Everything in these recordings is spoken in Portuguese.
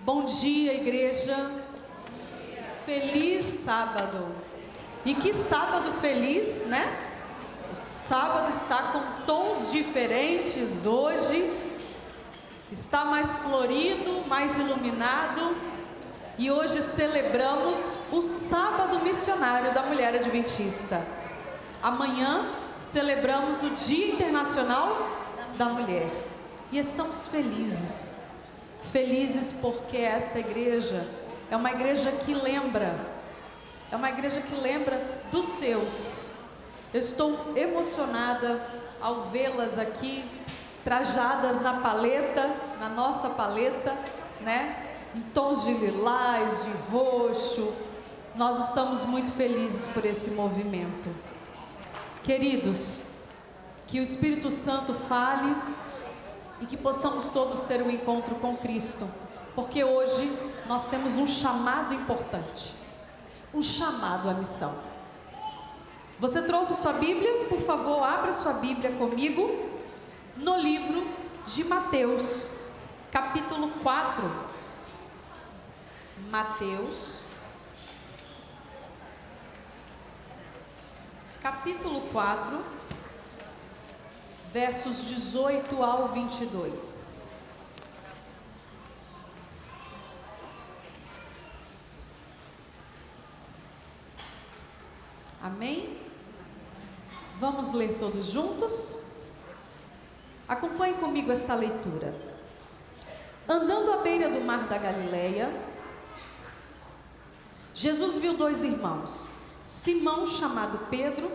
Bom dia, igreja. Feliz sábado. E que sábado feliz, né? O sábado está com tons diferentes hoje. Está mais florido, mais iluminado. E hoje celebramos o sábado missionário da mulher adventista. Amanhã celebramos o Dia Internacional da Mulher. E estamos felizes. Felizes porque esta igreja é uma igreja que lembra. É uma igreja que lembra dos seus. Eu estou emocionada ao vê-las aqui, trajadas na paleta, na nossa paleta, né? Em tons de lilás, de roxo. Nós estamos muito felizes por esse movimento. Queridos, que o Espírito Santo fale e que possamos todos ter um encontro com Cristo, porque hoje nós temos um chamado importante, um chamado à missão. Você trouxe sua Bíblia? Por favor, abra sua Bíblia comigo no livro de Mateus, capítulo 4. Mateus, capítulo 4, versos 18 ao 22. Amém? Vamos ler todos juntos? Acompanhe comigo esta leitura. Andando à beira do mar da Galileia, Jesus viu dois irmãos, Simão, chamado Pedro,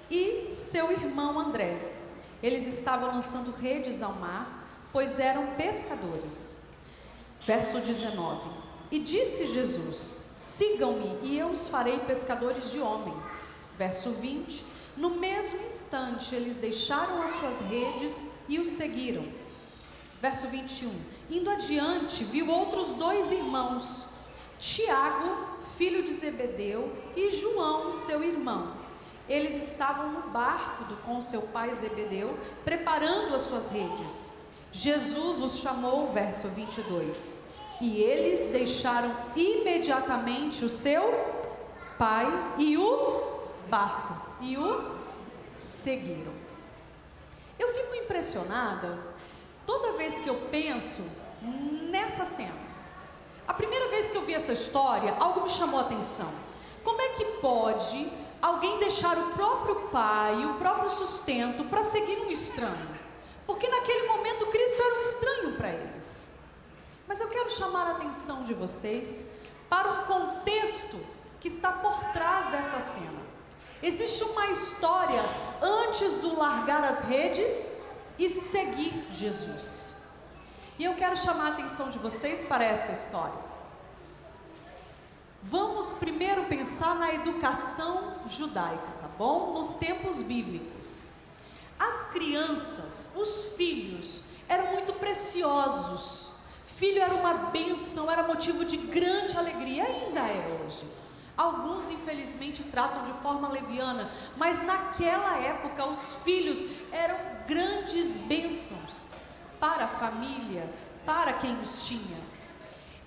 e seu irmão André. Eles estavam lançando redes ao mar, pois eram pescadores. Verso 19. E disse Jesus: sigam-me e eu os farei pescadores de homens. Verso 20. No mesmo instante eles deixaram as suas redes e o seguiram. Verso 21. Indo adiante, viu outros dois irmãos, Tiago, filho de Zebedeu, e João, seu irmão. Eles estavam no barco com seu pai Zebedeu, preparando as suas redes. Jesus os chamou, verso 22. E eles deixaram imediatamente o seu pai e o barco, e o seguiram. Eu fico impressionada toda vez que eu penso nessa cena. A primeira vez que eu vi essa história, algo me chamou a atenção. Como é que pode alguém deixar o próprio pai, o próprio sustento, para seguir um estranho? Porque naquele momento Cristo era um estranho para eles. Mas eu quero chamar a atenção de vocês para um contexto que está por trás dessa cena. Existe uma história antes do largar as redes e seguir Jesus. E eu quero chamar a atenção de vocês para esta história. Vamos primeiro pensar na educação judaica, tá bom? Nos tempos bíblicos. As crianças, os filhos, eram muito preciosos. Filho era uma bênção, era motivo de grande alegria, ainda é hoje. Alguns infelizmente tratam de forma leviana, mas naquela época os filhos eram grandes bênçãos para a família, para quem os tinha.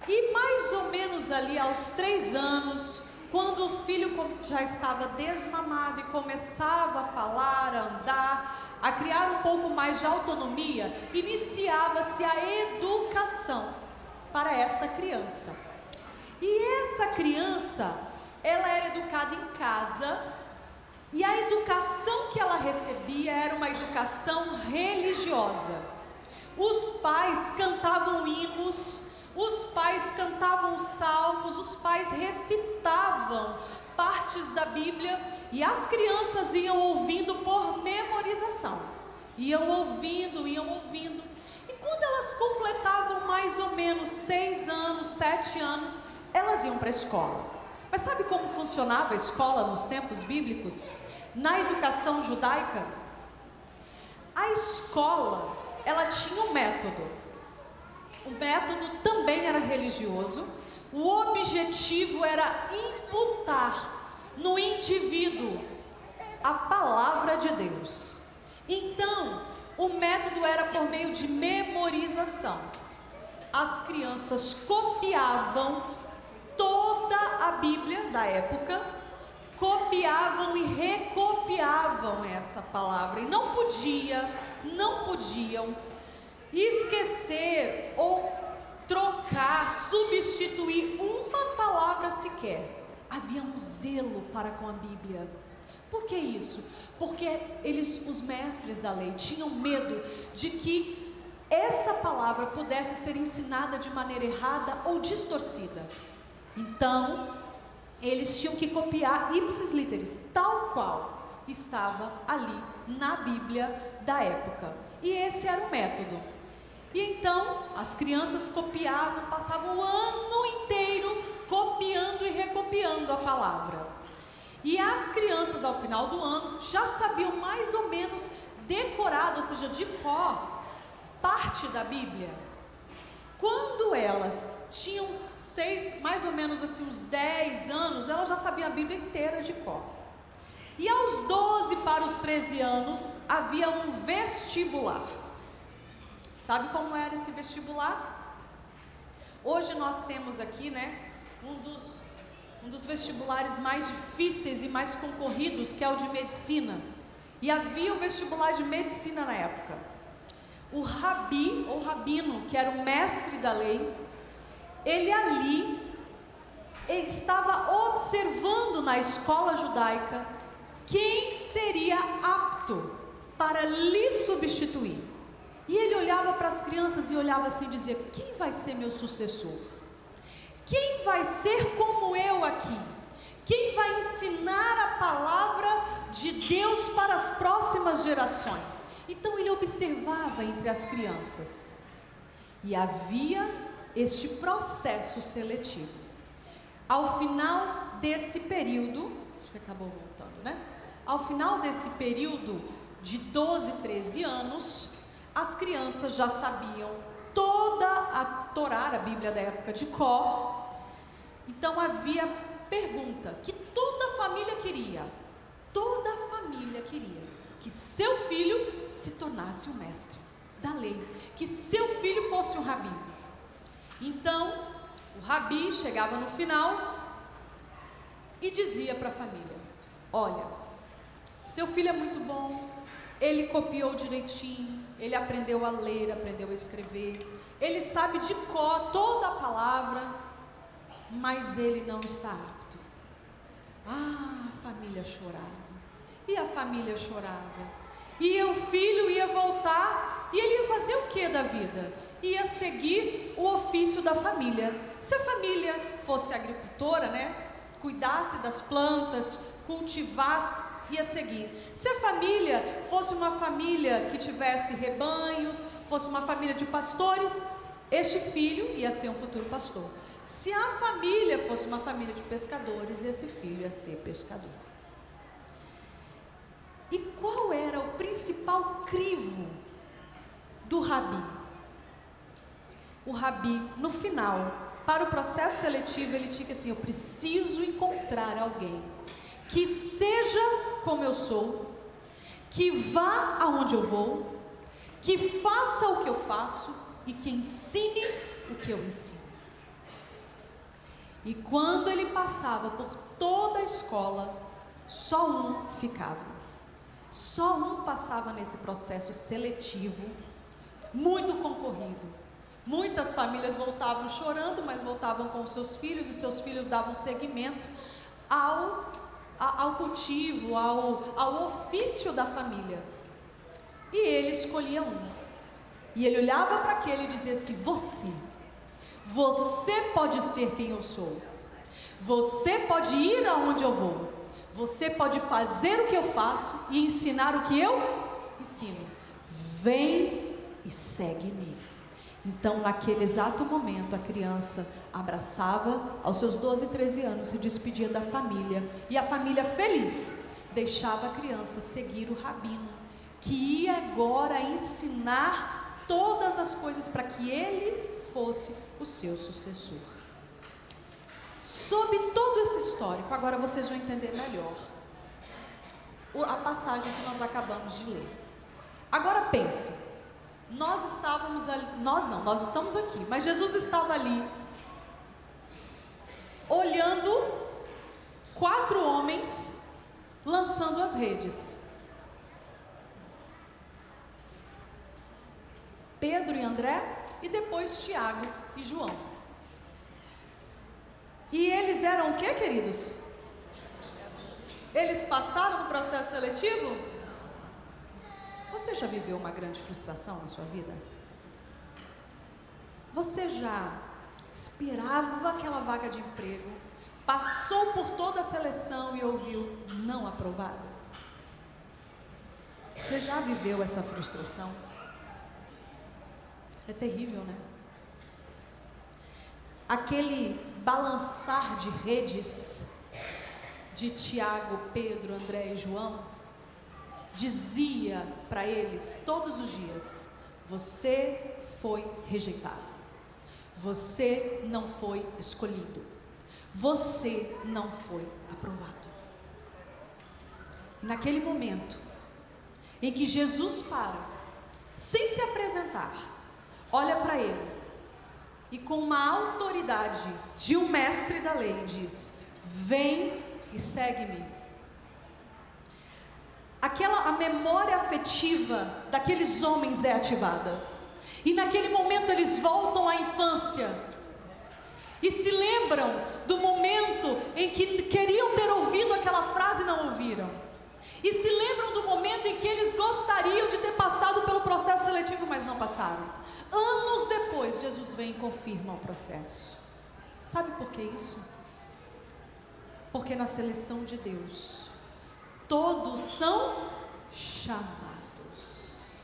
E mais ou menos ali aos 3 anos, quando o filho já estava desmamado e começava a falar, a andar, a criar um pouco mais de autonomia, iniciava-se a educação para essa criança. E essa criança, ela era educada em casa, e a educação que ela recebia era uma educação religiosa. Os pais cantavam hinos, os pais cantavam salmos, os pais recitavam partes da Bíblia e as crianças iam ouvindo por memorização. Iam ouvindo. E quando elas completavam mais ou menos 6 anos, 7 anos, elas iam para a escola. Mas sabe como funcionava a escola nos tempos bíblicos? Na educação judaica, a escola, ela tinha um método. O método também era religioso. O objetivo era imputar no indivíduo a palavra de Deus. Então, o método era por meio de memorização. as crianças copiavam toda a Bíblia da época, copiavam e recopiavam essa palavra, e não podiam esquecer ou trocar, substituir uma palavra sequer. Havia um zelo para com a Bíblia. Por que isso? Porque eles, os mestres da lei, tinham medo de que essa palavra pudesse ser ensinada de maneira errada ou distorcida. Então, eles tinham que copiar ipsis literis, tal qual estava ali na Bíblia da época. E esse era o método. E então, as crianças copiavam, passavam o ano inteiro copiando e recopiando a palavra. E as crianças, ao final do ano, já sabiam mais ou menos decorado, ou seja, de cor, parte da Bíblia. Quando elas tinham mais ou menos assim, uns 10 anos, elas já sabiam a Bíblia inteira de cor. E aos 12 para os 13 anos, havia um vestibular. Sabe como era esse vestibular? Hoje nós temos aqui, né, um dos vestibulares mais difíceis e mais concorridos, que é o de medicina. E havia o vestibular de medicina na época. O rabi, ou rabino, que era o mestre da lei, ele ali estava observando na escola judaica quem seria apto para lhe substituir. E ele olhava para as crianças e olhava assim e dizia: quem vai ser meu sucessor? Quem vai ser como eu aqui? Quem vai ensinar a palavra de Deus para as próximas gerações? Então ele observava entre as crianças. E havia este processo seletivo. Ao final desse período, acho que acabou voltando, né? Ao final desse período de 12, 13 anos, as crianças já sabiam toda a Torá, a Bíblia da época, de cor. Então havia pergunta que toda família queria que seu filho se tornasse um mestre da lei, que seu filho fosse um rabi. Então o rabi chegava no final e dizia para a família: olha, seu filho é muito bom, ele copiou direitinho, ele aprendeu a ler, aprendeu a escrever, ele sabe de cor toda a palavra, mas ele não está apto. Ah, a família chorava, e a família chorava, e o filho ia voltar, e ele ia fazer o que da vida? Ia seguir o ofício da família. Se a família fosse agricultora, né, cuidasse das plantas, cultivasse, ia seguir. Se a família fosse uma família que tivesse rebanhos, fosse uma família de pastores, este filho ia ser um futuro pastor. Se a família fosse uma família de pescadores, esse filho ia ser pescador. E qual era o principal crivo do rabi? O rabi, no final, para o processo seletivo, ele tinha que assim: eu preciso encontrar alguém que seja como eu sou, que vá aonde eu vou, que faça o que eu faço e que ensine o que eu ensino. E quando ele passava por toda a escola, só um ficava. Só um passava nesse processo seletivo, muito concorrido. Muitas famílias voltavam chorando, mas voltavam com os seus filhos, e seus filhos davam seguimento ao cultivo, ao ofício da família. E ele escolhia um. E ele olhava para aquele e dizia assim: você pode ser quem eu sou. Você pode ir aonde eu vou. Você pode fazer o que eu faço e ensinar o que eu ensino. Vem e segue-me. Então, naquele exato momento, a criança abraçava, aos seus 12, 13 anos, se despedia da família. E a família, feliz, deixava a criança seguir o rabino, que ia agora ensinar todas as coisas para que ele fosse o seu sucessor. Sob todo esse histórico, agora vocês vão entender melhor a passagem que nós acabamos de ler. Agora pense, nós estávamos ali, nós estamos aqui, mas Jesus estava ali, olhando 4 homens lançando as redes. Pedro e André, e depois Tiago e João. E eles eram o que, queridos? Eles passaram no processo seletivo? Você já viveu uma grande frustração na sua vida? Você já esperava aquela vaga de emprego, passou por toda a seleção e ouviu não aprovado? Você já viveu essa frustração? É terrível, né? Aquele balançar de redes de Tiago, Pedro, André e João dizia para eles todos os dias: você foi rejeitado, você não foi escolhido, você não foi aprovado. Naquele momento em que Jesus para, sem se apresentar, olha para ele e com uma autoridade de um mestre da lei diz: vem e segue-me. A memória afetiva daqueles homens é ativada, e naquele momento eles voltam à infância e se lembram do momento em que queriam ter ouvido aquela frase e não ouviram, e se lembram do momento em que eles gostariam de ter passado pelo processo seletivo, mas não passaram. Anos depois, Jesus vem e confirma o processo. Sabe por que isso? Porque na seleção de Deus, todos são chamados.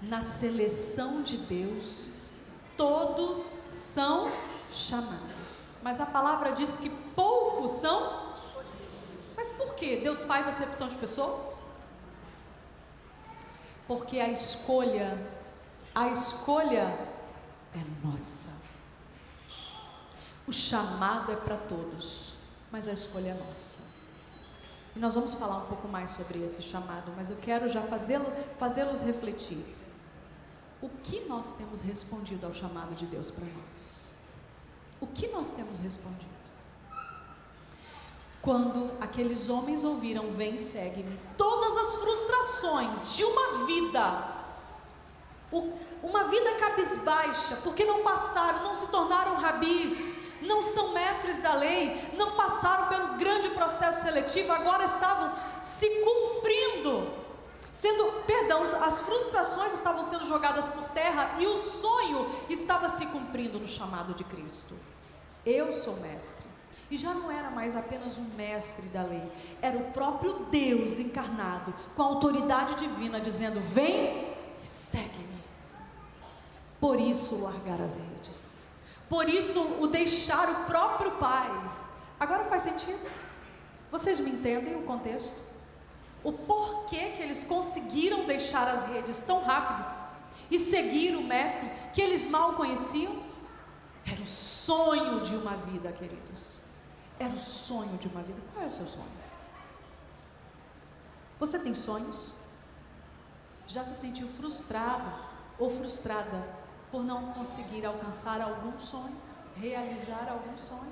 Na seleção de Deus, todos são chamados. Mas a palavra diz que poucos são. Mas por que Deus faz acepção de pessoas? Porque a escolha é nossa. O chamado é para todos, mas a escolha é nossa. E nós vamos falar um pouco mais sobre esse chamado, mas eu quero já fazê-los refletir. O que nós temos respondido ao chamado de Deus para nós? O que nós temos respondido? Quando aqueles homens ouviram, vem, segue-me, todas as frustrações de uma vida cabisbaixa, porque não passaram, não se tornaram rabis, não são mestres da lei, não passaram pelo grande processo seletivo, agora estavam se cumprindo, as frustrações estavam sendo jogadas por terra e o sonho estava se cumprindo no chamado de Cristo. Eu sou mestre. E já não era mais apenas um mestre da lei, era o próprio Deus encarnado, com a autoridade divina, dizendo: vem e segue-me. Por isso largar as redes, por isso o deixar o próprio Pai. Agora faz sentido? Vocês me entendem o contexto? O porquê que eles conseguiram deixar as redes tão rápido e seguir o mestre que eles mal conheciam? Era o sonho de uma vida, queridos. Era o sonho de uma vida. Qual é o seu sonho? Você tem sonhos? Já se sentiu frustrado ou frustrada por não conseguir alcançar algum sonho, realizar algum sonho?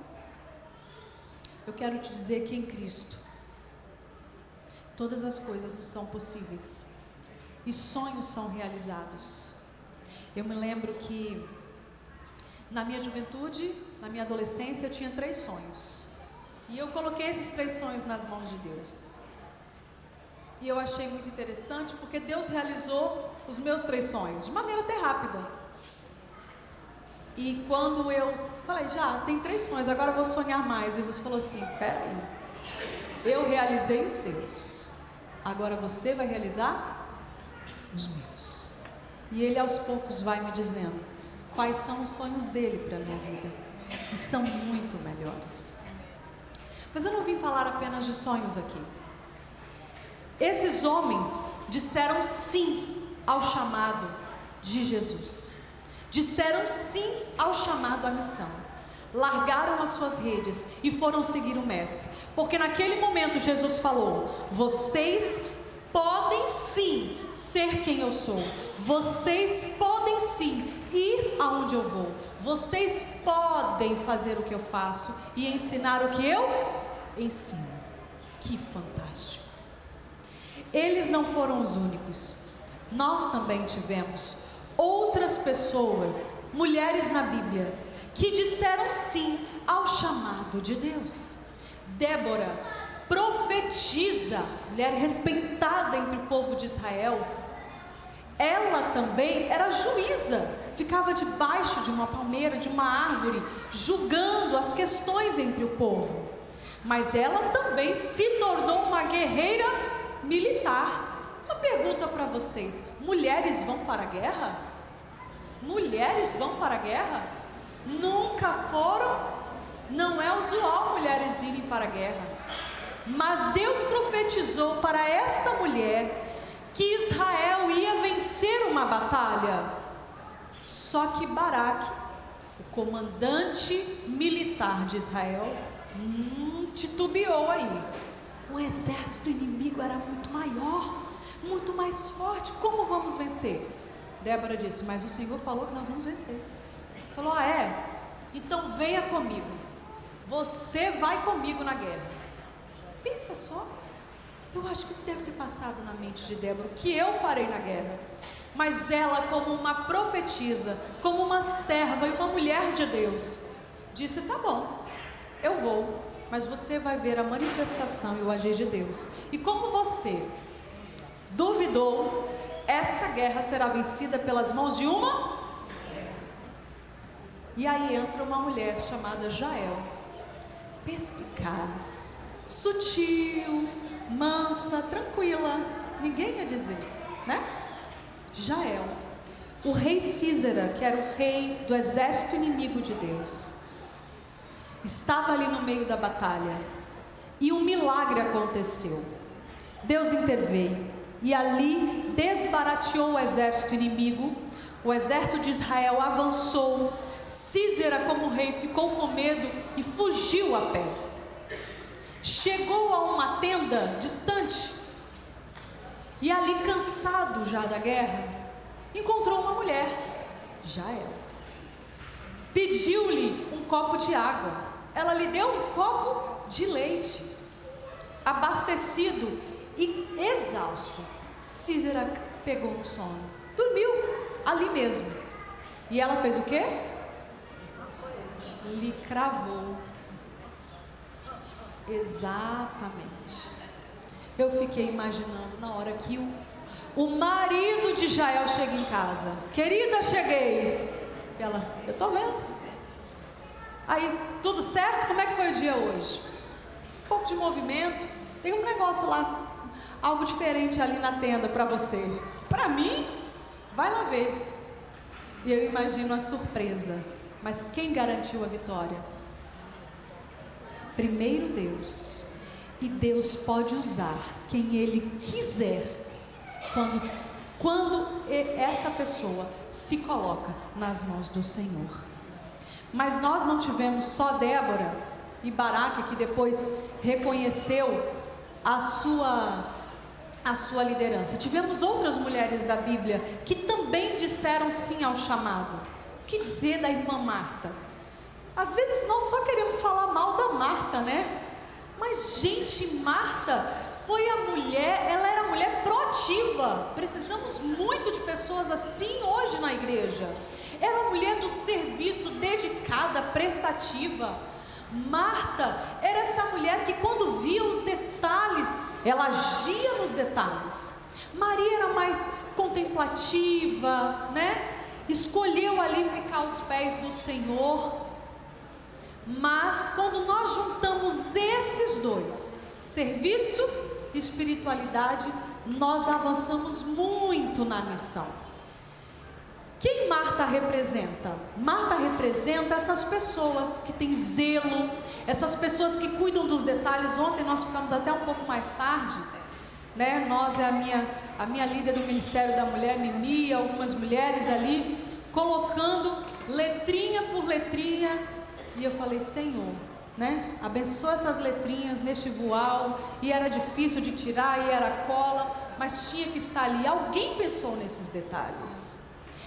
Eu quero te dizer que em Cristo todas as coisas nos são possíveis e sonhos são realizados. Eu me lembro que na minha juventude, na minha adolescência, eu tinha 3 sonhos. E eu coloquei esses 3 sonhos nas mãos de Deus. E eu achei muito interessante, porque Deus realizou os meus 3 sonhos, de maneira até rápida. E quando eu falei, já tem 3 sonhos, agora eu vou sonhar mais. Jesus falou assim: peraí, eu realizei os seus, agora você vai realizar os meus. E Ele aos poucos vai me dizendo quais são os sonhos dele para a minha vida, e são muito melhores. Mas eu não vim falar apenas de sonhos aqui. Esses homens disseram sim ao chamado de Jesus, disseram sim ao chamado à missão, largaram as suas redes e foram seguir o mestre, porque naquele momento Jesus falou: vocês podem sim ser quem eu sou, vocês podem sim ir aonde eu vou, vocês podem fazer o que eu faço e ensinar o que eu ensino. Que fantástico! Eles não foram os únicos, nós também tivemos outras pessoas, mulheres na Bíblia, que disseram sim ao chamado de Deus. Débora, profetiza, mulher respeitada entre o povo de Israel, ela também era juíza, ficava debaixo de uma palmeira, de uma árvore, julgando as questões entre o povo, mas ela também se tornou uma guerreira militar. Uma pergunta para vocês: mulheres vão para a guerra? Mulheres vão para a guerra? Nunca foram, não é usual mulheres irem para a guerra, mas Deus profetizou para esta mulher que Israel ia vencer uma batalha. Só que Baraque, o comandante militar de Israel, titubeou aí. O exército inimigo era muito maior, muito mais forte, como vamos vencer? Débora disse: mas o Senhor falou que nós vamos vencer. Falou: ah, é? Então venha comigo, você vai comigo na guerra. Pensa só, eu acho que deve ter passado na mente de Débora: o que eu farei na guerra? Mas ela, como uma profetisa, como uma serva e uma mulher de Deus, disse: tá bom, eu vou, mas você vai ver a manifestação e o agir de Deus. E como você duvidou, esta guerra será vencida pelas mãos de uma. E aí entra uma mulher chamada Jael, perspicaz, sutil, mansa, tranquila, ninguém ia dizer, né? Jael, o rei Císera, que era o rei do exército inimigo de Deus, estava ali no meio da batalha, e um milagre aconteceu. Deus interveio, e ali desbarateou o exército inimigo. O exército de Israel avançou. Císera, como rei, ficou com medo e fugiu a pé. Chegou a uma tenda distante, e ali, cansado já da guerra, encontrou uma mulher, Jael. Pediu-lhe um copo de água. Ela lhe deu um copo de leite. Abastecido e exausto, Císera pegou no sono, dormiu ali mesmo. E ela fez o quê? Lhe cravou. Exatamente. Eu fiquei imaginando na hora que o marido de Jael chega em casa: querida, cheguei. Ela: eu estou vendo. Aí, tudo certo? Como é que foi o dia hoje? Um pouco de movimento. Tem um negócio lá, algo diferente ali na tenda para você. Para mim? Vai lá ver. E eu imagino a surpresa. Mas quem garantiu a vitória? Primeiro Deus. E Deus pode usar quem Ele quiser, quando essa pessoa se coloca nas mãos do Senhor. Mas nós não tivemos só Débora e Baraque, que depois reconheceu a sua liderança. Tivemos outras mulheres da Bíblia que também disseram sim ao chamado. O que dizer da irmã Marta? Às vezes nós só queremos falar mal da Marta, né? Mas gente, Marta foi a mulher, ela era a mulher proativa. Precisamos muito de pessoas assim hoje na igreja. Ela é a mulher do serviço, dedicada, prestativa. Marta era essa mulher que, quando via os detalhes, ela agia nos detalhes. Maria era mais contemplativa, né? Escolheu ali ficar aos pés do Senhor. Mas quando nós juntamos esses dois, serviço e espiritualidade, nós avançamos muito na missão. Quem Marta representa? Marta representa essas pessoas que têm zelo, essas pessoas que cuidam dos detalhes. Ontem nós ficamos até um pouco mais tarde, né? Nós é a minha líder do Ministério da Mulher, Mimi, algumas mulheres ali, colocando letrinha por letrinha. E eu falei: Senhor, né? Abençoa essas letrinhas neste voal. E era difícil de tirar, e era cola, mas tinha que estar ali. Alguém pensou nesses detalhes.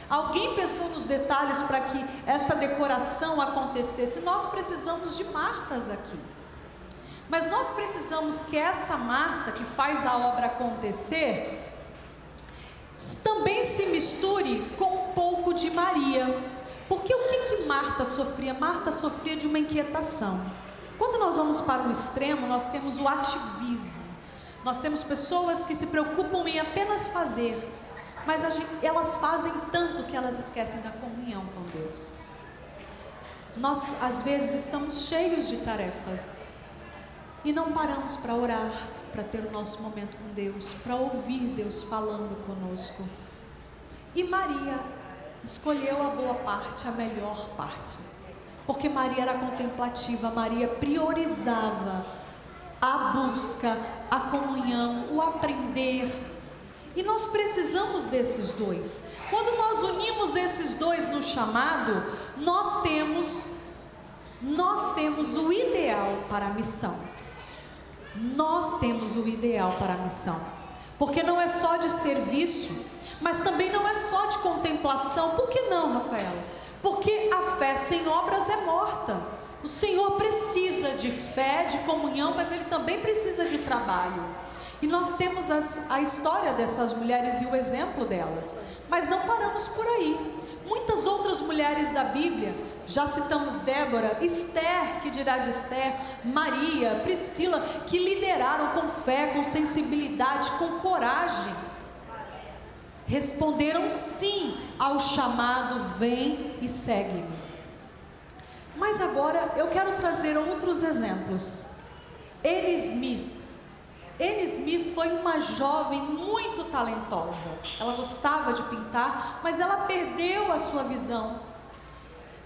Alguém pensou nos detalhes para que esta decoração acontecesse. Nós precisamos de Martas aqui. Mas nós precisamos que essa Marta, que faz a obra acontecer, também se misture com um pouco de Maria. Porque o que Marta sofria? Marta sofria de uma inquietação. Quando nós vamos para o extremo, nós temos o ativismo. Nós temos pessoas que se preocupam em apenas fazer, mas elas fazem tanto que elas esquecem da comunhão com Deus. Nós às vezes estamos cheios de tarefas e não paramos para orar, para ter o nosso momento com Deus, para ouvir Deus falando conosco. E Maria escolheu a boa parte, a melhor parte, porque Maria era contemplativa. Maria priorizava a busca, a comunhão, o aprender. E nós precisamos desses dois. Quando nós unimos esses dois no chamado, nós temos o ideal para a missão. Nós temos o ideal para a missão, porque não é só de serviço, mas também não é só de contemplação. Por que não, Rafaela? Porque a fé sem obras é morta. O Senhor precisa de fé, de comunhão, mas Ele também precisa de trabalho. E nós temos a história dessas mulheres e o exemplo delas, mas não paramos por aí. Muitas outras mulheres da Bíblia, já citamos Débora, Esther, que dirá de Esther, Maria, Priscila, que lideraram com fé, com sensibilidade, com coragem. Responderam sim ao chamado: vem e segue-me. Mas agora eu quero trazer outros exemplos. Anne Smith foi uma jovem muito talentosa. Ela gostava de pintar, mas ela perdeu a sua visão.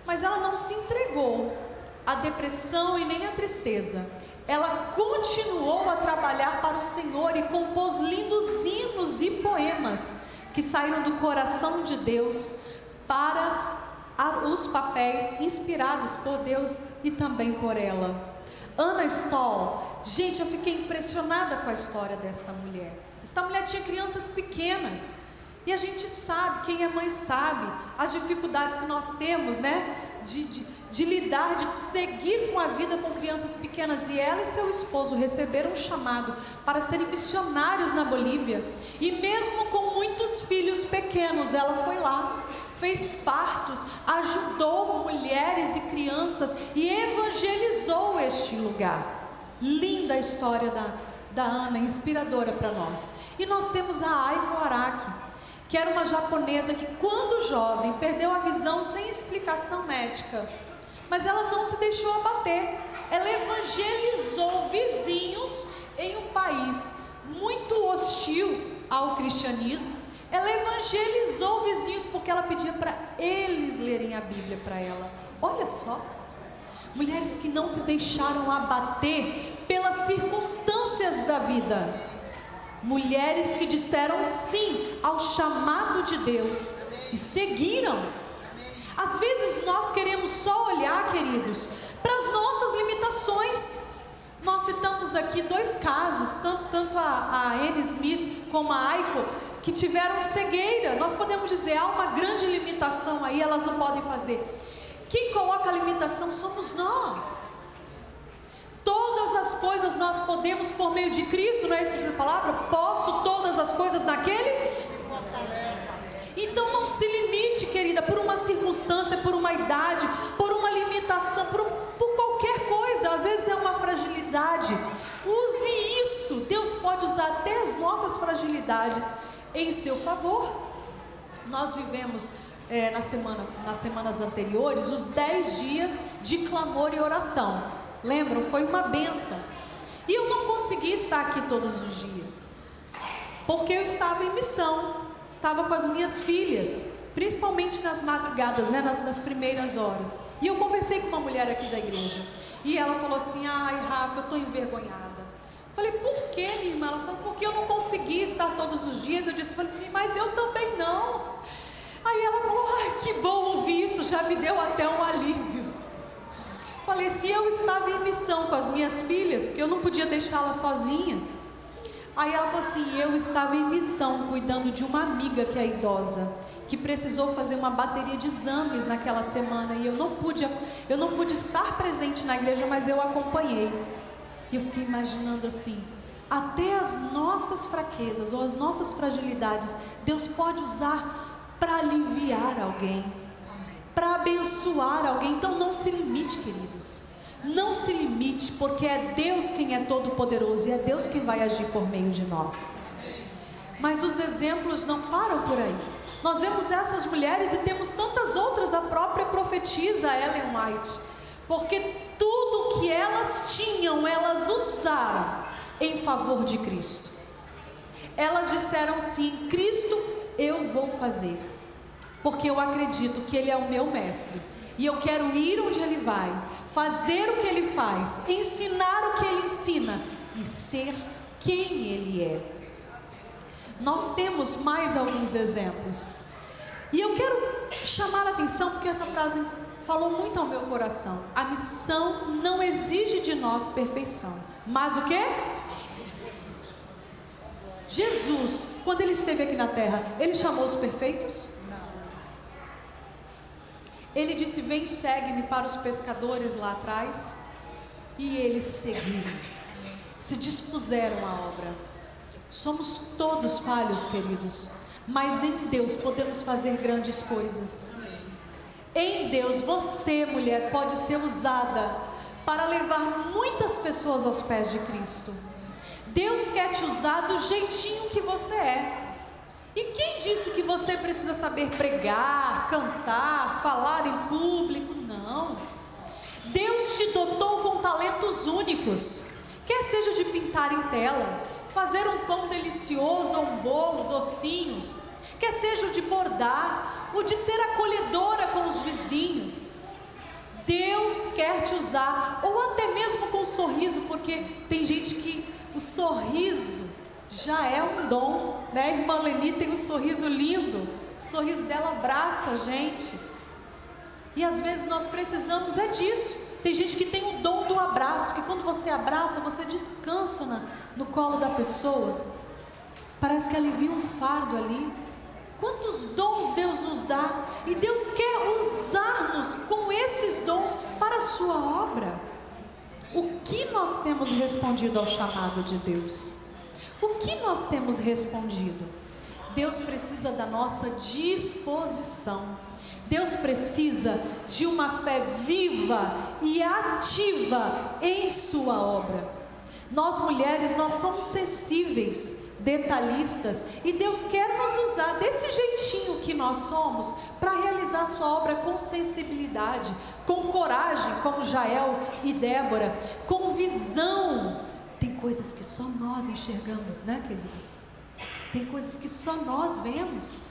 Mas ela não se entregou à depressão e nem à tristeza. Ela continuou a trabalhar para o Senhor e compôs lindos hinos e poemas que saíram do coração de Deus para os papéis inspirados por Deus e também por ela. Anna Stoll, gente, eu fiquei impressionada com a história desta mulher. Esta mulher tinha crianças pequenas, e a gente sabe, quem é mãe sabe, as dificuldades que nós temos, né, de lidar, de seguir com a vida com crianças pequenas. E ela e seu esposo receberam um chamado para serem missionários na Bolívia, e mesmo com muitos filhos pequenos, ela foi lá, fez partos, ajudou mulheres e crianças e evangelizou este lugar. Linda a história da Ana, inspiradora para nós. E nós temos a Aiko Araki, que era uma japonesa que, quando jovem, perdeu a visão sem explicação médica, mas ela não se deixou abater. Ela evangelizou vizinhos em um país muito hostil ao cristianismo. Ela evangelizou vizinhos porque ela pedia para eles lerem a Bíblia para ela. Olha só, mulheres que não se deixaram abater pelas circunstâncias da vida, mulheres que disseram sim ao chamado de Deus e seguiram. Às vezes nós queremos só olhar, queridos, para as nossas limitações. Nós citamos aqui dois casos, tanto a Anne Smith como a Aiko, que tiveram cegueira. Nós podemos dizer, há uma grande limitação aí, elas não podem fazer. Quem coloca a limitação somos nós. Todas as coisas nós podemos por meio de Cristo, não é isso que diz a palavra? Posso todas as coisas naquele? Então não se limite, querida, por uma circunstância, por uma idade, por uma limitação, por qualquer coisa. Às vezes é uma fragilidade. Use isso. Deus pode usar até as nossas fragilidades em seu favor. Nós vivemos nas semanas anteriores os 10 dias de clamor e oração. Lembram? Foi uma bênção. E eu não consegui estar aqui todos os dias, porque eu estava em missão, estava com as minhas filhas, principalmente nas madrugadas, né, nas primeiras horas. E eu conversei com uma mulher aqui da igreja, e ela falou assim: ai, Rafa, eu estou envergonhada. Falei: por que, minha irmã? Ela falou: porque eu não consegui estar todos os dias. Eu falei assim: mas eu também não. Aí ela falou: ai, que bom ouvir isso, já me deu até um alívio. Falei: se eu estava em missão com as minhas filhas, porque eu não podia deixá-las sozinhas. Aí ela falou assim: eu estava em missão cuidando de uma amiga que é idosa, que precisou fazer uma bateria de exames naquela semana, e eu não pude estar presente na igreja, mas eu acompanhei. E eu fiquei imaginando assim, até as nossas fraquezas ou as nossas fragilidades, Deus pode usar para aliviar alguém, para abençoar alguém. Então não se limite, queridos, não se limite, porque é Deus quem é todo poderoso, e é Deus quem vai agir por meio de nós. Mas os exemplos não param por aí. Nós vemos essas mulheres e temos tantas outras. A própria profetisa Ellen White, porque tudo que elas tinham, elas usaram em favor de Cristo. Elas disseram sim: Cristo, eu vou fazer, porque eu acredito que Ele é o meu mestre, e eu quero ir onde Ele vai, fazer o que Ele faz, ensinar o que Ele ensina, e ser quem Ele é. Nós temos mais alguns exemplos, e eu quero chamar a atenção, porque essa frase falou muito ao meu coração. A missão não exige de nós perfeição, mas o quê? Jesus, quando Ele esteve aqui na terra, Ele chamou os perfeitos? Ele disse: vem, segue-me, para os pescadores lá atrás, e eles seguiram, se dispuseram à obra. Somos todos falhos, queridos, mas em Deus podemos fazer grandes coisas. Em Deus, você, mulher, pode ser usada para levar muitas pessoas aos pés de Cristo. Deus quer te usar do jeitinho que você é. E quem disse que você precisa saber pregar, cantar, falar em público? Não. Deus te dotou com talentos únicos, quer seja de pintar em tela, fazer um pão delicioso ou um bolo, docinhos, quer seja o de bordar, o de ser acolhedora com os vizinhos. Deus quer te usar, ou até mesmo com um sorriso, porque tem gente que o sorriso já é um dom, né? A irmã Leni tem um sorriso lindo, o sorriso dela abraça a gente, e às vezes nós precisamos disso. Tem gente que tem o dom do abraço, que quando você abraça, você descansa no colo da pessoa, parece que alivia um fardo ali. Quantos dons Deus nos dá, e Deus quer usar-nos com esses dons para a sua obra. O que nós temos respondido ao chamado de Deus? O que nós temos respondido? Deus precisa da nossa disposição. Deus precisa de uma fé viva e ativa em sua obra. Nós mulheres, nós somos sensíveis, detalhistas, e Deus quer nos usar desse jeitinho que nós somos, para realizar a sua obra com sensibilidade, com coragem, como Jael e Débora, com visão. Tem coisas que só nós enxergamos, né, queridos? Tem coisas que só nós vemos.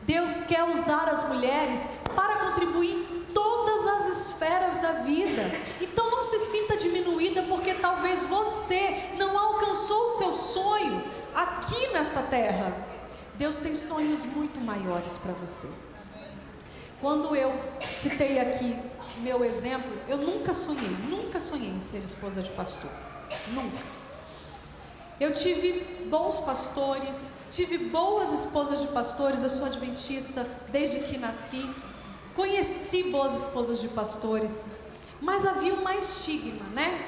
Deus quer usar as mulheres para contribuir em todas as esferas da vida. Então não se sinta diminuída, porque talvez você não alcançou o seu sonho aqui nesta terra. Deus tem sonhos muito maiores para você. Quando eu citei aqui meu exemplo, eu nunca sonhei em ser esposa de pastor. Nunca. Eu tive bons pastores, tive boas esposas de pastores. Eu sou adventista desde que nasci, conheci boas esposas de pastores, mas havia uma estigma, né?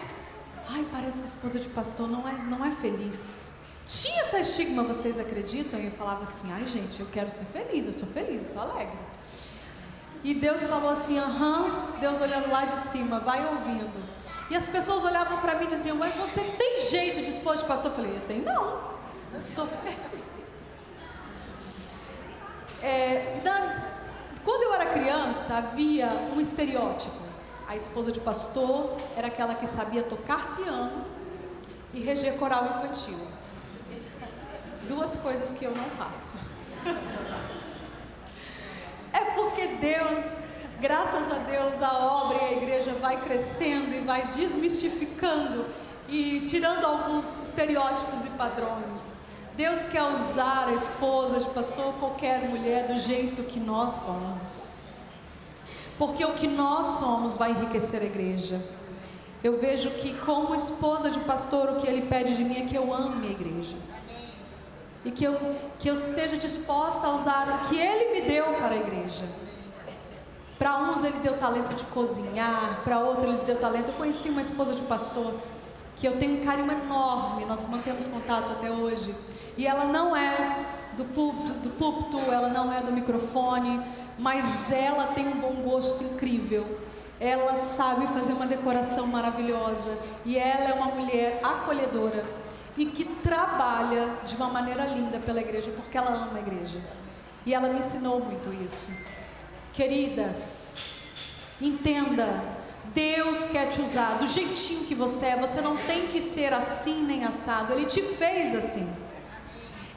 Ai, parece que esposa de pastor não é feliz. Tinha essa estigma, vocês acreditam? E eu falava assim: ai gente, eu quero ser feliz, eu sou feliz, eu sou alegre. E Deus falou assim: Deus olhando lá de cima, vai ouvindo. E as pessoas olhavam para mim e diziam: mas você tem jeito de esposa de pastor? Eu falei: eu tenho não, eu sou feliz. Quando eu era criança, havia um estereótipo. A esposa de pastor era aquela que sabia tocar piano e reger coral infantil. Duas coisas que eu não faço. É porque Deus, graças a Deus, a obra e a igreja vai crescendo e vai desmistificando e tirando alguns estereótipos e padrões. Deus quer usar a esposa de pastor ou qualquer mulher do jeito que nós somos, porque o que nós somos vai enriquecer a igreja. Eu vejo que, como esposa de pastor, o que ele pede de mim é que eu ame a igreja. E que eu esteja disposta a usar o que ele me deu para a igreja. Para uns ele deu talento de cozinhar, para outros ele deu talento. Eu conheci uma esposa de pastor que eu tenho um carinho enorme, nós mantemos contato até hoje. E ela não é do púlpito, ela não é do microfone, mas ela tem um bom gosto incrível. Ela sabe fazer uma decoração maravilhosa. E ela é uma mulher acolhedora e que trabalha de uma maneira linda pela igreja, porque ela ama a igreja. E ela me ensinou muito isso. Queridas, entenda, Deus quer te usar do jeitinho que você é. Você não tem que ser assim nem assado. Ele te fez assim.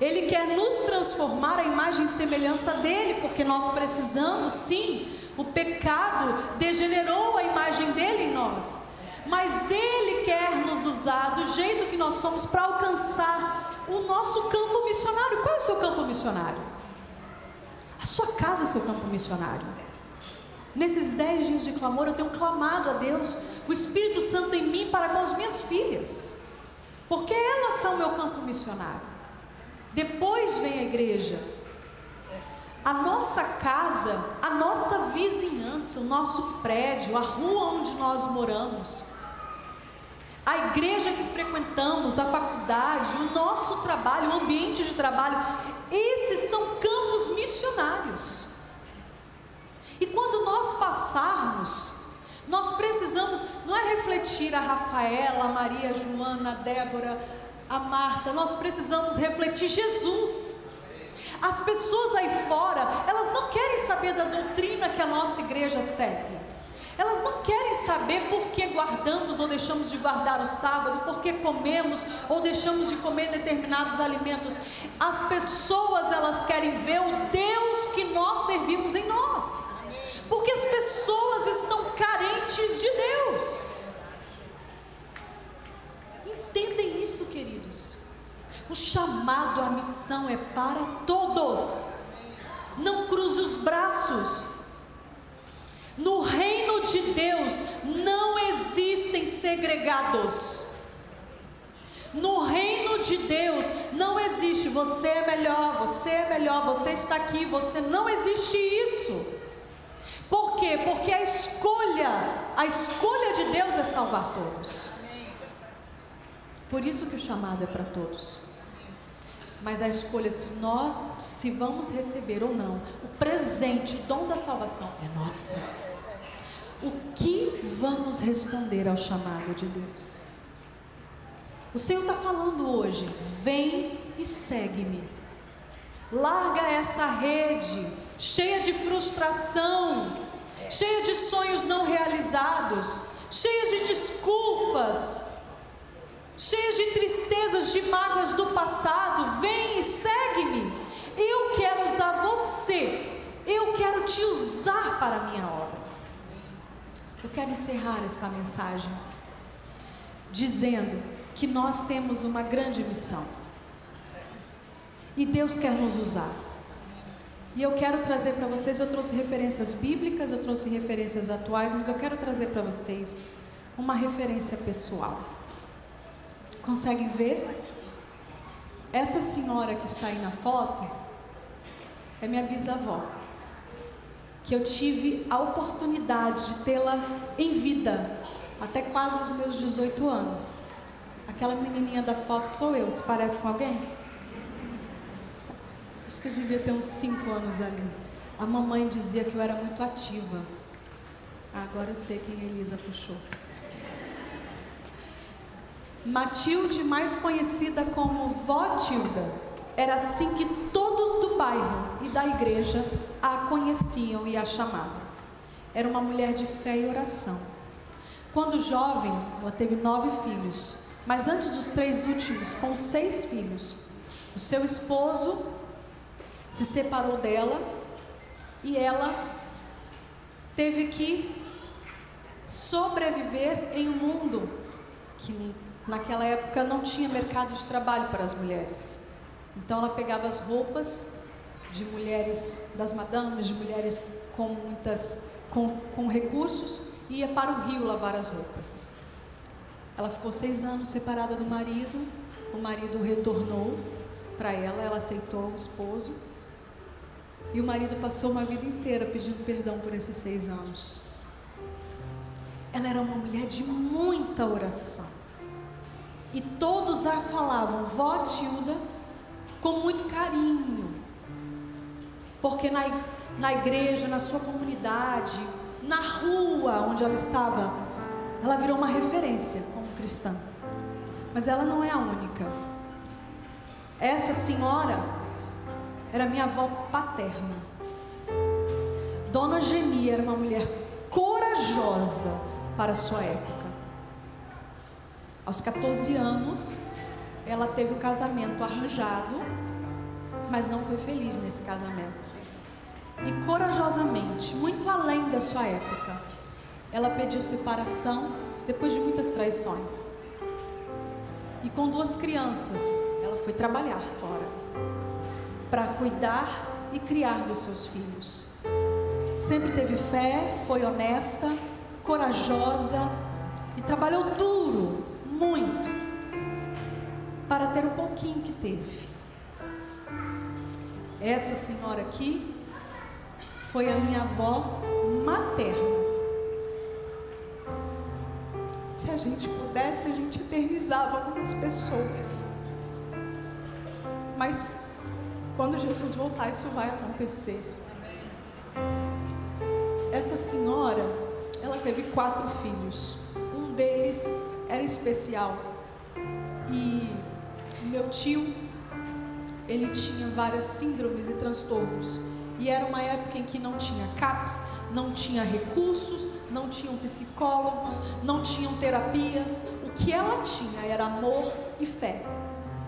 Ele quer nos transformar à imagem e semelhança dele, porque nós precisamos, sim. O pecado degenerou a imagem dele em nós, mas ele quer nos usar do jeito que nós somos para alcançar o nosso campo missionário. Qual é o seu campo missionário? A sua casa é seu campo missionário. Nesses 10 dias de clamor, eu tenho clamado a Deus, o Espírito Santo em mim, para com as minhas filhas, porque elas são o meu campo missionário. Depois vem a igreja. A nossa casa, a nossa vizinhança, o nosso prédio, a rua onde nós moramos, a igreja que frequentamos, a faculdade, o nosso trabalho, o ambiente de trabalho, esses são campos missionários. E quando nós passarmos, nós precisamos, não é refletir a Rafaela, a Maria, a Joana, a Débora, a Marta, nós precisamos refletir Jesus. As pessoas aí fora, elas não querem saber da doutrina que a nossa igreja segue. Elas não querem saber por que guardamos ou deixamos de guardar o sábado, por que comemos ou deixamos de comer determinados alimentos. As pessoas, elas querem ver o Deus que nós servimos em nós, porque as pessoas estão carentes de Deus. Entendem isso, queridos? O chamado à missão é para todos. Não cruze os braços. No reino de Deus não existem segregados. No reino de Deus não existe você é melhor, você está aqui, você não existe isso. Por quê? Porque a escolha de Deus é salvar todos. Por isso que o chamado é para todos. Mas a escolha se vamos receber ou não o presente, o dom da salvação é nossa. O que vamos responder ao chamado de Deus? O Senhor está falando hoje: vem e segue-me. Larga essa rede cheia de frustração, cheia de sonhos não realizados, cheia de desculpas, cheia de tristezas, de mágoas do passado. Vem e segue-me. Eu quero usar você. Eu quero te usar para a minha obra. Eu quero encerrar esta mensagem dizendo que nós temos uma grande missão e Deus quer nos usar. E eu quero trazer para vocês, eu trouxe referências bíblicas, eu trouxe referências atuais, mas eu quero trazer para vocês uma referência pessoal. Conseguem ver? Essa senhora que está aí na foto é minha bisavó, que eu tive a oportunidade de tê-la em vida até quase os meus 18 anos. Aquela menininha da foto sou eu. Se parece com alguém? Acho que eu devia ter uns 5 anos ali. A mamãe dizia que eu era muito ativa. Agora eu sei quem a Elisa puxou. Matilde, mais conhecida como Vó Tilda, era assim que todos do bairro e da igreja a conheciam e a chamavam. Era uma mulher de fé e oração. Quando jovem, ela teve 9 filhos, mas antes dos 3 últimos, com 6 filhos, o seu esposo se separou dela e ela teve que sobreviver em um mundo que naquela época não tinha mercado de trabalho para as mulheres. Então ela pegava as roupas de mulheres, das madames, de mulheres com recursos, e ia para o rio lavar as roupas. Ela ficou 6 anos separada do marido. O marido retornou para ela aceitou o esposo. E o marido passou uma vida inteira pedindo perdão por esses 6 anos. Ela era uma mulher de muita oração. E todos a falavam, vó Tilda, com muito carinho. Porque na igreja, na sua comunidade, na rua onde ela estava, ela virou uma referência como cristã. Mas ela não é a única. Essa senhora era minha avó paterna. Dona Geni era uma mulher corajosa para a sua época. Aos 14 anos, ela teve o casamento arranjado, mas não foi feliz nesse casamento. E corajosamente, muito além da sua época, ela pediu separação depois de muitas traições. E com 2 crianças, ela foi trabalhar fora para cuidar e criar dos seus filhos. Sempre teve fé, foi honesta, corajosa e trabalhou duro, muito, para ter o pouquinho que teve. Essa senhora aqui foi a minha avó materna. Se a gente pudesse, a gente eternizava algumas pessoas. Mas quando Jesus voltar, isso vai acontecer. Essa senhora, ela teve 4 filhos. Um deles era especial. E o meu tio, ele tinha várias síndromes e transtornos. E era uma época em que não tinha CAPS, não tinha recursos, não tinham psicólogos, não tinham terapias. O que ela tinha era amor e fé.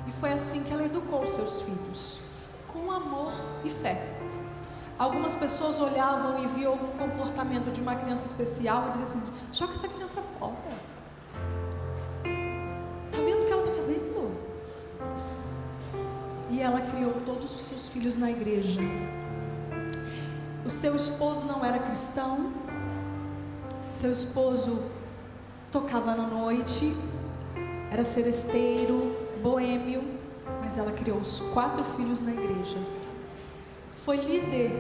E foi assim que ela educou os seus filhos, com amor e fé. Algumas pessoas olhavam e viam algum comportamento de uma criança especial e diziam assim: joga essa criança fora. Tá vendo o que ela está fazendo? E ela criou todos os seus filhos na igreja. O seu esposo não era cristão. Seu esposo tocava na noite, era seresteiro, boêmio, mas ela criou os 4 filhos na igreja. Foi líder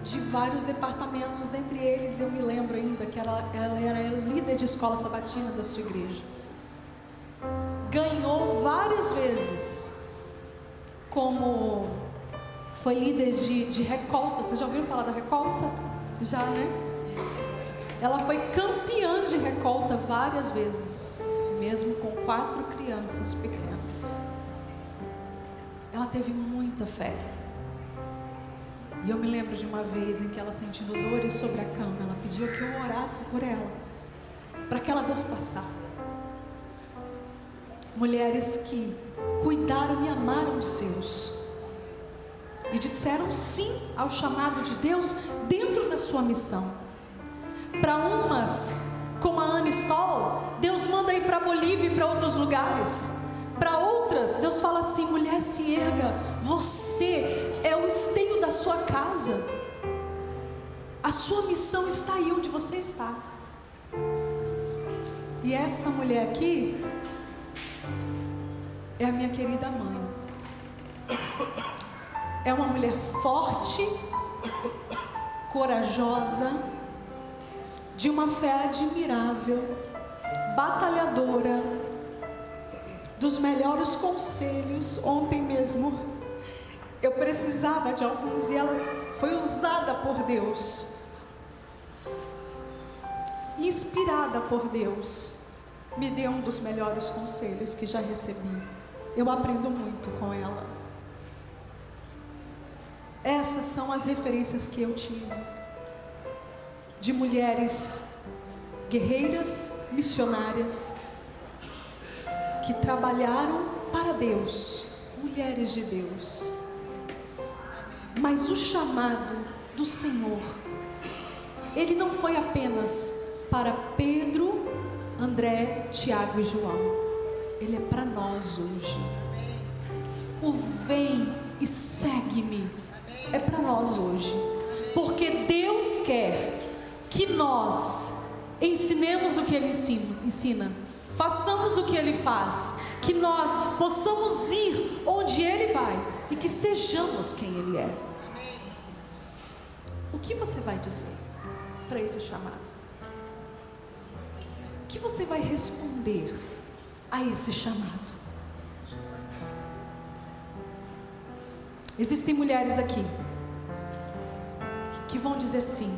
de vários departamentos, dentre eles eu me lembro ainda que ela era líder de escola sabatina da sua igreja. Ganhou várias vezes, como foi líder de recolta. Vocês já ouviram falar da recolta? Já, né? Ela foi campeã de recolta várias vezes, mesmo com 4 crianças pequenas. Ela teve muita fé. E eu me lembro de uma vez em que ela, sentindo dores sobre a cama, ela pediu que eu orasse por ela, para aquela dor passar. Mulheres que cuidaram e amaram os seus, e disseram sim ao chamado de Deus dentro da sua missão. Para umas, como a Anne Stoll, Deus manda ir para a Bolívia e para outros lugares. Para outras, Deus fala assim: mulher, se erga, você é o esteio da sua casa. A sua missão está aí onde você está. E esta mulher aqui é a minha querida mãe. É uma mulher forte, corajosa, de uma fé admirável, batalhadora, dos melhores conselhos. Ontem mesmo eu precisava de alguns e ela foi usada por Deus, inspirada por Deus, me deu um dos melhores conselhos que já recebi. Eu aprendo muito com ela. Essas são as referências que eu tive de mulheres guerreiras, missionárias, que trabalharam para Deus, mulheres de Deus. Mas o chamado do Senhor, ele não foi apenas para Pedro, André, Tiago e João. Ele é para nós hoje. O vem e segue-me é para nós hoje, porque Deus quer que nós ensinemos o que Ele ensina, façamos o que Ele faz, que nós possamos ir onde Ele vai e que sejamos quem Ele é. O que você vai dizer para esse chamado? O que você vai responder a esse chamado? Existem mulheres aqui que vão dizer sim.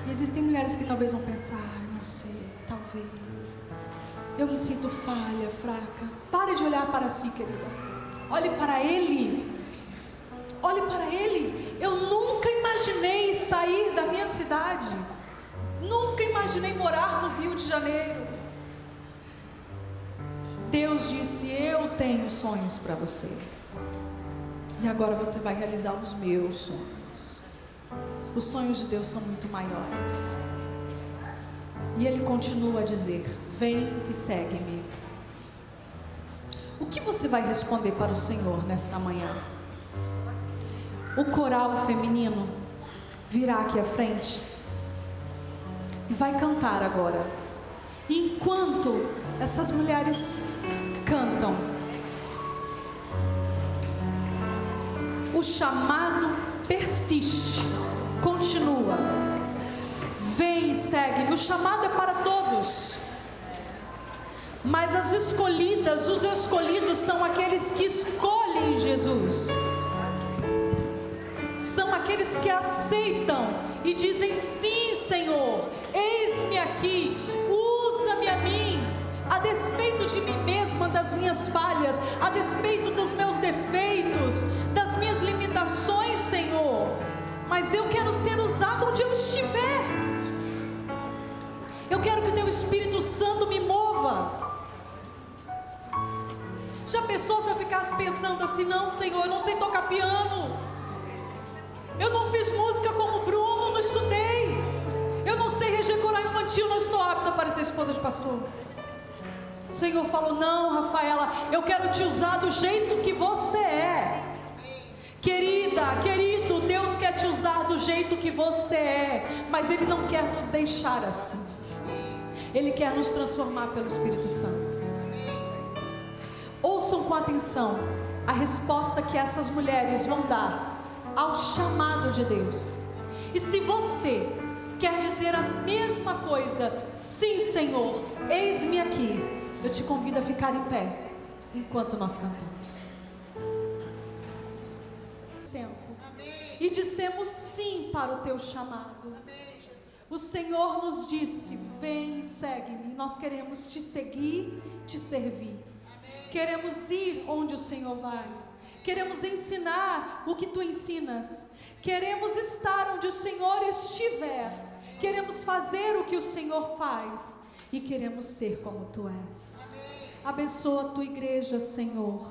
E existem mulheres que talvez vão pensar, não sei, talvez. Eu me sinto falha, fraca. Pare de olhar para si, querida. Olhe para Ele. Olhe para Ele. Eu nunca imaginei sair da minha cidade. Nunca imaginei morar no Rio de Janeiro. Deus disse, eu tenho sonhos para você. E agora você vai realizar os meus sonhos. Os sonhos de Deus são muito maiores. E Ele continua a dizer, vem e segue-me. O que você vai responder para o Senhor nesta manhã? O coral feminino virá aqui à frente e vai cantar agora. E enquanto essas mulheres cantam, o chamado persiste, continua. Vem e segue-me. O chamado é para todos, mas as escolhidas, os escolhidos são aqueles que escolhem Jesus. São aqueles que aceitam e dizem, sim Senhor, eis-me aqui, usa-me a mim, a despeito de mim mesma, das minhas falhas, a despeito dos meus defeitos, das minhas limitações, Senhor, mas eu quero ser usado onde eu estiver. Eu quero que o Teu Espírito Santo me mova. Já pensou se eu ficasse pensando assim, não Senhor, eu não sei tocar piano, eu não fiz música como Bruno, não estudei, eu não sei reger coral infantil, não estou apta para ser esposa de pastor. O Senhor falou, não Rafaela, eu quero te usar do jeito que você é. Querida, querido, Deus quer te usar do jeito que você é, mas Ele não quer nos deixar assim. Ele quer nos transformar pelo Espírito Santo. Ouçam com atenção a resposta que essas mulheres vão dar ao chamado de Deus. E se você quer dizer a mesma coisa, sim Senhor, eis-me aqui, eu te convido a ficar em pé enquanto nós cantamos. E dissemos sim para o Teu chamado. O Senhor nos disse, vem e segue-me. Nós queremos te seguir, te servir. Queremos ir onde o Senhor vai. Queremos ensinar o que Tu ensinas. Queremos estar onde o Senhor estiver. Queremos fazer o que o Senhor faz. E queremos ser como Tu és. Abençoa a Tua igreja, Senhor.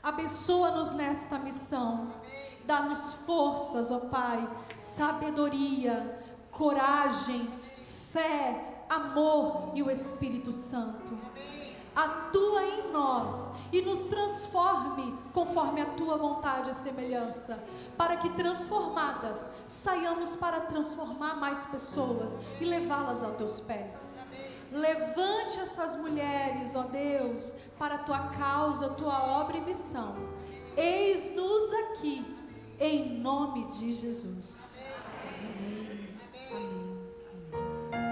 Abençoa-nos nesta missão. Dá-nos forças, ó Pai, sabedoria, coragem, fé, amor e o Espírito Santo. Atua em nós e nos transforme conforme a Tua vontade e semelhança, para que transformadas saiamos para transformar mais pessoas e levá-las aos Teus pés. Levante essas mulheres, ó Deus, para a Tua causa, Tua obra e missão. Eis-nos aqui, em nome de Jesus. Amém.